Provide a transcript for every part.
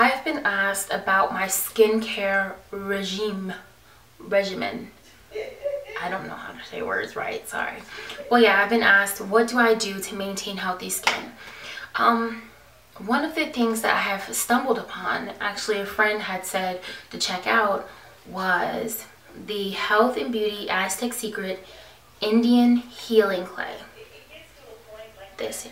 I've been asked about my skincare regimen. I don't know how to say words right, sorry. Well, yeah, I've been asked, what do I do to maintain healthy skin? One of the things that I have stumbled upon, actually a friend had said to check out, was the Health and Beauty Aztec Secret Indian Healing Clay. This here.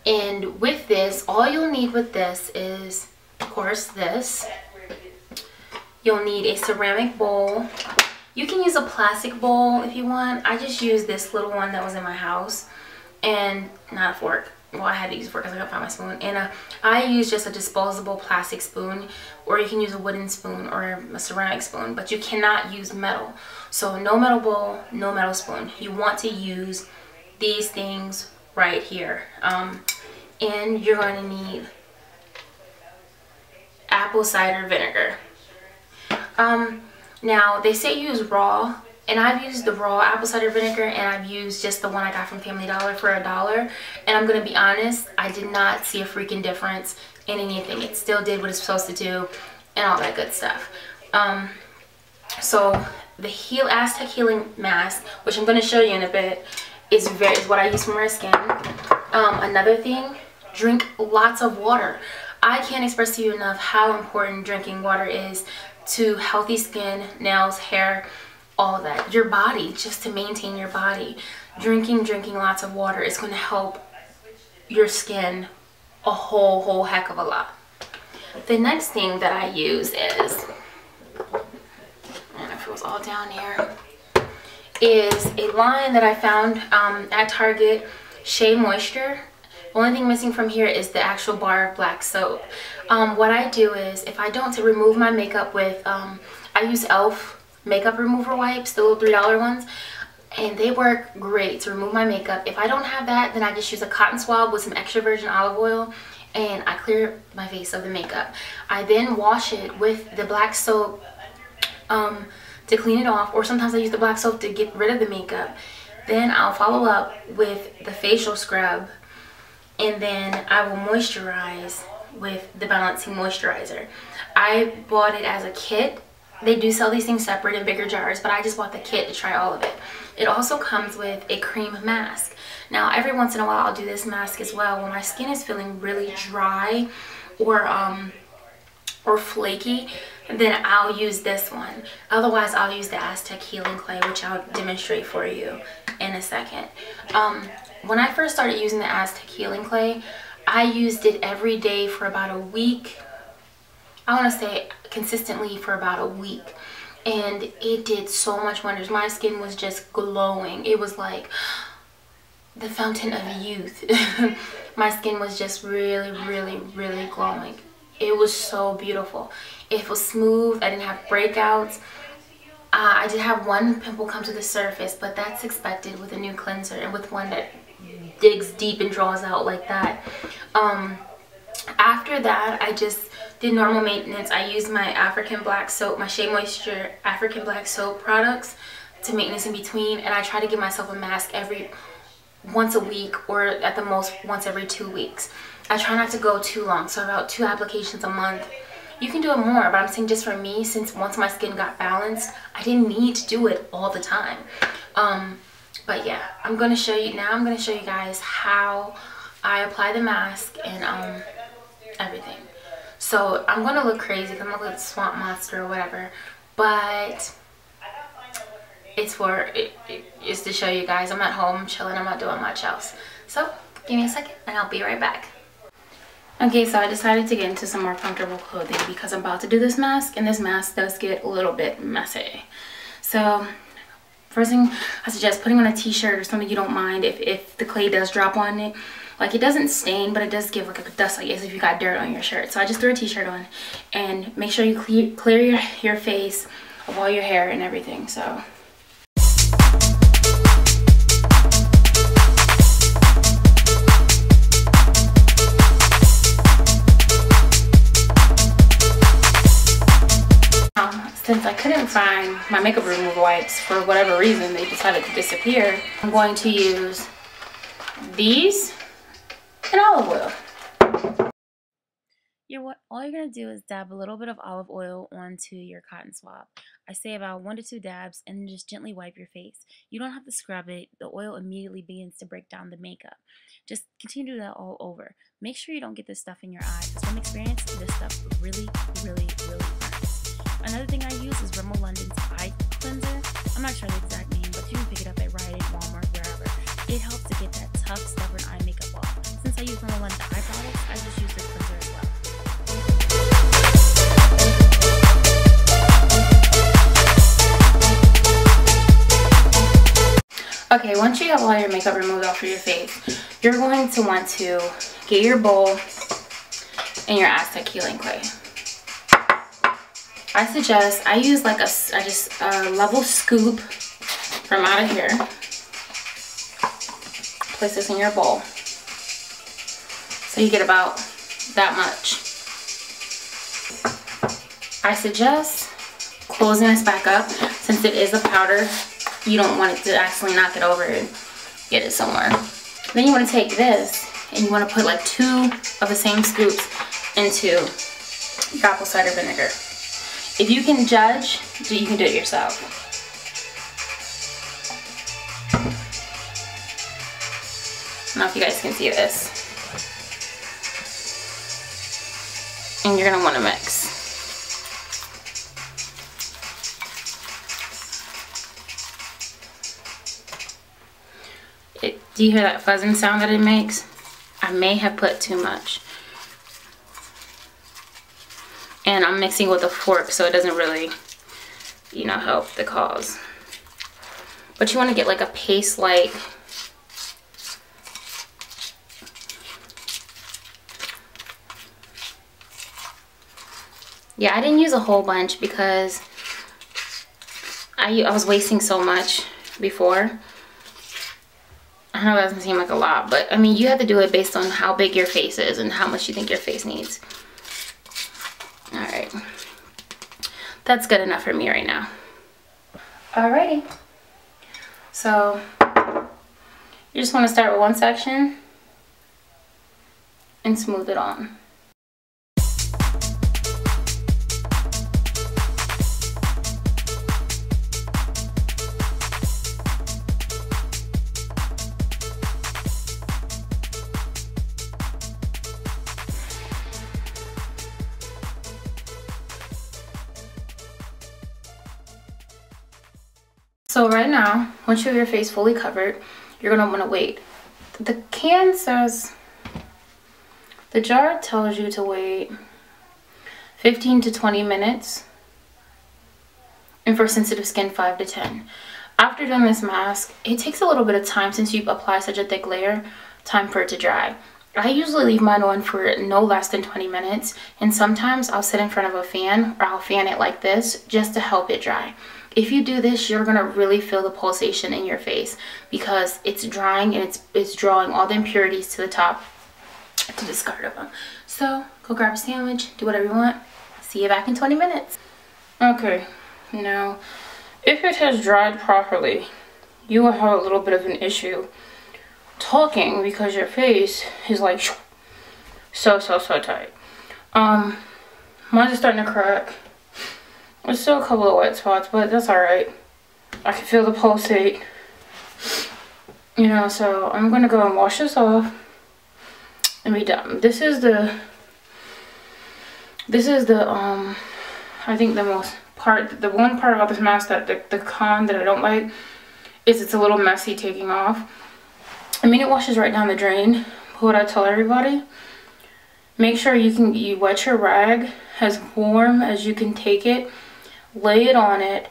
And with this, all you'll need with this is, of course, this. You'll need a ceramic bowl. You can use a plastic bowl if you want. I just used this little one that was in my house, and not a fork. Well, I had to use a fork because I couldn't find my spoon. And I use just a disposable plastic spoon, or you can use a wooden spoon or a ceramic spoon, but you cannot use metal. So no metal bowl, no metal spoon. You want to use these things right here. And you're going to need apple cider vinegar. Now they say use raw, and I've used the raw apple cider vinegar, and I've used just the one I got from Family Dollar for $1. And I'm gonna be honest, I did not see a freaking difference in anything. It still did what it's supposed to do and all that good stuff. So the Aztec Healing Mask, which I'm gonna show you in a bit, is what I use for my skin. Another thing, drink lots of water. I can't express to you enough how important drinking water is to healthy skin, nails, hair, all of that. Your body, just to maintain your body. Drinking lots of water is going to help your skin a whole heck of a lot. The next thing that I use is, and if it was all down here, is a line that I found at Target, Shea Moisture. The only thing missing from here is the actual bar of black soap. What I do is, if I don't, to remove my makeup with, I use e.l.f. makeup remover wipes, the little $3 ones, and they work great to remove my makeup. If I don't have that, then I just use a cotton swab with some extra virgin olive oil, and I clear my face of the makeup. I then wash it with the black soap to clean it off, or sometimes I use the black soap to get rid of the makeup. Then I'll follow up with the facial scrub, and then I will moisturize with the Balancing Moisturizer. I bought it as a kit. They do sell these things separate in bigger jars, but I just bought the kit to try all of it. It also comes with a cream mask. Now, every once in a while, I'll do this mask as well. When my skin is feeling really dry or flaky, then I'll use this one. Otherwise, I'll use the Aztec Healing Clay, which I'll demonstrate for you in a second. When I first started using the Aztec Healing Clay, I used it every day for about a week. I want to say consistently for about a week, and it did so much wonders. My skin was just glowing. It was like the fountain of youth. My skin was just really glowing. It was so beautiful. It was smooth. I didn't have breakouts. I did have one pimple come to the surface, but that's expected with a new cleanser and with one that digs deep and draws out like that. After that, I just did normal maintenance. I used my African black soap, my Shea Moisture African black soap products to maintenance in between, and I try to give myself a mask once a week, or at the most once every 2 weeks. I try not to go too long, so about 2 applications a month. You can do it more, but I'm saying just for me, since once my skin got balanced, I didn't need to do it all the time. But yeah, I'm going to show you now. I'm going to show you guys how I apply the mask and everything. So I'm going to look crazy because I'm going to look like a swamp monster or whatever, but it's to show you guys I'm at home chilling. I'm not doing much else. So give me a second and I'll be right back. Okay, so I decided to get into some more comfortable clothing because I'm about to do this mask, and this mask does get a little bit messy. So first thing I suggest putting on a t-shirt or something you don't mind if the clay does drop on it. Like, it doesn't stain, but it does give like a dust, like as if you got dirt on your shirt. So I just threw a t-shirt on, and make sure you clear your face of all your hair and everything. So since I couldn't find my makeup remover wipes for whatever reason, they decided to disappear, I'm going to use these. and olive oil. All you're going to do is dab a little bit of olive oil onto your cotton swab. I say about 1 to 2 dabs and just gently wipe your face. You don't have to scrub it. The oil immediately begins to break down the makeup. Just continue to do that all over. Make sure you don't get this stuff in your eye because from experience, this stuff really burns. Another thing I use is Rimmel London's eye cleanser. I'm not sure the exact name, but you can pick it up at Rite Aid, Walmart, wherever. It helps to get that tough, stubborn eye makeup off. Since I use Rimmel London eye products, I just use this cleanser as well. Okay, once you have all your makeup removed off of your face, you're going to want to get your bowl and your Aztec healing clay. I suggest, I use like a level scoop from out of here. Place this in your bowl. So you get about that much. I suggest closing this back up since it is a powder. You don't want it to actually knock it over and get it somewhere. Then you want to take this and you want to put like 2 of the same scoops into your apple cider vinegar. If you can judge, you can do it yourself. I don't know if you guys can see this. And you're going to want to mix. Do you hear that fuzzing sound that it makes? I may have put too much. And I'm mixing with a fork so it doesn't really, you know, help the cause. But you want to get like a paste-like yeah, I didn't use a whole bunch because I was wasting so much before. I know that doesn't seem like a lot, but I mean, you have to do it based on how big your face is and how much you think your face needs. Alright. That's good enough for me right now. Alrighty. So, you just want to start with one section and smooth it on. So right now, once you have your face fully covered, you're gonna wanna wait. The can says, the jar tells you to wait 15 to 20 minutes, and for sensitive skin, 5 to 10. After doing this mask, it takes a little bit of time since you've applied such a thick layer, time for it to dry. I usually leave mine on for no less than 20 minutes, and sometimes I'll sit in front of a fan or I'll fan it like this just to help it dry. If you do this, you're gonna really feel the pulsation in your face because it's drying and it's drawing all the impurities to the top to discard of them. So go grab a sandwich, do whatever you want. See you back in 20 minutes. Okay, now if it has dried properly, you will have a little bit of an issue talking because your face is like so tight. Mine's just starting to crack. There's still a couple of wet spots, but that's alright. I can feel the pulsate. You know, so I'm gonna go and wash this off and be done. This is the I think the one part about this mask that the con that I don't like is it's a little messy taking off. I mean, it washes right down the drain. But what I tell everybody, make sure you wet your rag as warm as you can take it, lay it on it,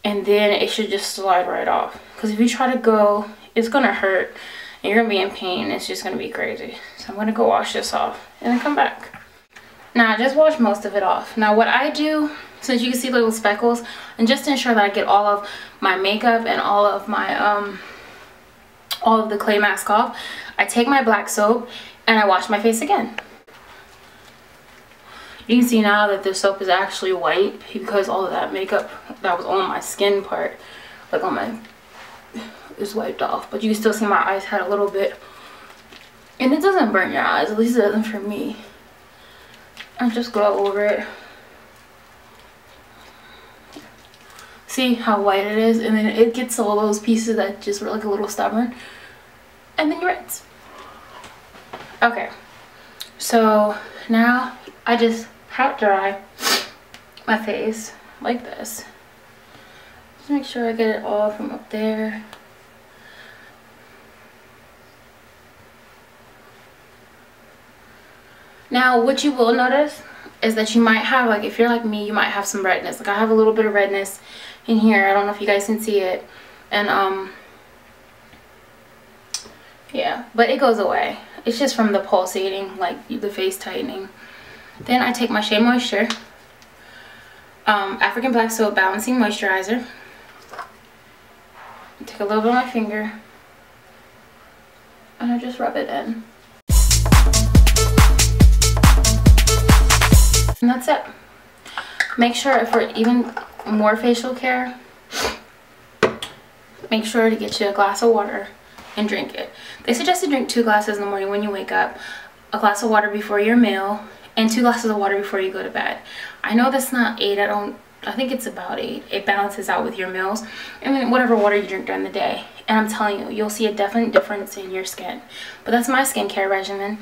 and then it should just slide right off. Because if you try to go, it's gonna hurt and you're gonna be in pain. It's just gonna be crazy. So I'm gonna go wash this off and then come back. Now I just washed most of it off. Now what I do, since you can see little speckles, and just to ensure that I get all of my makeup and all of my all of the clay mask off, I take my black soap and I wash my face again. You can see now that the soap is actually white because all of that makeup that was on my skin part, like on my, is wiped off. But you can still see my eyes had a little bit And it doesn't burn your eyes, at least it doesn't for me. I just go over it. See how white it is? And then it gets all those pieces that just were like a little stubborn. And then you rinse. Okay. So now I just hot dry my face like this. Just make sure I get it all from up there. Now what you will notice is that you might have, like if you're like me, you might have some redness. Like I have a little bit of redness in here. I don't know if you guys can see it. And yeah, but it goes away. It's just from the pulsating, like the face tightening. Then I take my Shea Moisture African Black Soap Balancing Moisturizer. Take a little bit on my finger and I just rub it in. And that's it. Make sure, for even more facial care, make sure to get you a glass of water and drink it. They suggest to drink 2 glasses in the morning when you wake up, a glass of water before your meal, and 2 glasses of water before you go to bed. I know that's not 8. I think it's about 8. It balances out with your meals and then whatever water you drink during the day. And I'm telling you, you'll see a definite difference in your skin. But that's my skincare regimen.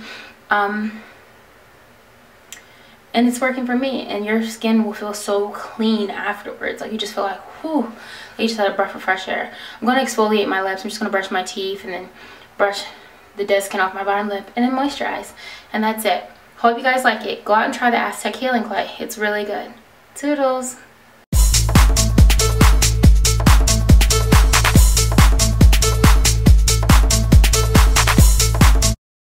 And it's working for me, and your skin will feel so clean afterwards. Like you just feel like, whew, like you just had a breath of fresh air. I'm going to exfoliate my lips. I'm just going to brush my teeth and then brush the dead skin off my bottom lip and then moisturize. And that's it. Hope you guys like it. Go out and try the Aztec Healing Clay. It's really good. Toodles.